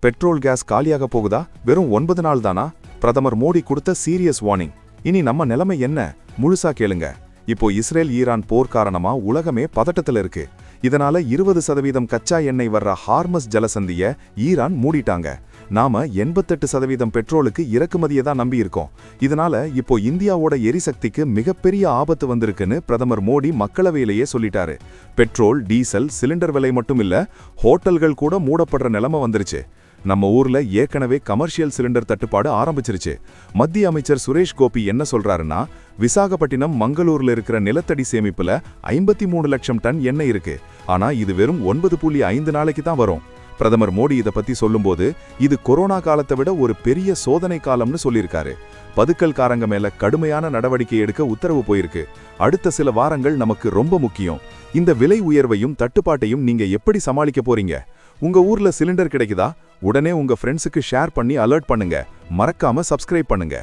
Petrol case காலியாக போகுதா? வெறும் 9 நாள் தானா? பிரதமர் மோடி கொடுத்த சீரியஸ் வார்னிங். இனி நம்ம நிலைமை என்ன? முழுசா கேளுங்க. இப்போ இஸ்ரேல் ஈரான் போர் காரணமா உலகமே பதட்டத்துல இருக்கு. இதனால 20% கச்சா எண்ணெய் வர்ற ஹார்மஸ் ஜலசந்திய ஈரான் மூடிட்டாங்க. நாம 88% பெட்ரோலுக்கு இறக்குமதியை தான் நம்பி இருக்கோம். இதனால இப்போ இந்தியாவோட எரிசக்திக்கு மிகப்பெரிய ஆபத்து வந்திருக்குன்னு பிரதமர் மோடி மக்களவையிலேயே சொல்லிட்டாரு. பெட்ரோல், டீசல், சிலிண்டர் விலை மட்டும் இல்ல, ஹோட்டல்கள் கூட மூடப்படுற நிலைமை வந்துருச்சு. நம்ம ஊர்ல ஏற்கனவே கமர்ஷியல் சிலிண்டர் தட்டுப்பாடு ஆரம்பிச்சிருச்சு. மத்திய அமைச்சர் சுரேஷ் கோபி என்ன சொல்றாருன்னா, விசாகப்பட்டினம், மங்களூர்ல இருக்கிற நிலத்தடி சேமிப்புல 53 லட்சம் டன் எண்ணெய் இருக்கு. ஆனா இது வெறும் 9.5 நாளைக்கு தான் வரும். பிரதமர் மோடி இதை பத்தி சொல்லும்போது, இது கொரோனா காலத்தை விட ஒரு பெரிய சோதனை காலம்னு சொல்லியிருக்காரு. பதுக்கல்காரங்க மேல கடுமையான நடவடிக்கை எடுக்க உத்தரவு போயிருக்கு. அடுத்த சில வாரங்கள் நமக்கு ரொம்ப முக்கியம். இந்த விலை உயர்வையும் தட்டுப்பாட்டையும் நீங்க எப்படி சமாளிக்க போறீங்க? உங்க ஊர்ல சிலிண்டர் கிடைக்குதா? உடனே உங்க ஃப்ரெண்ட்ஸுக்கு ஷேர் பண்ணி அலர்ட் பண்ணுங்க. மறக்காம சப்ஸ்கிரைப் பண்ணுங்க.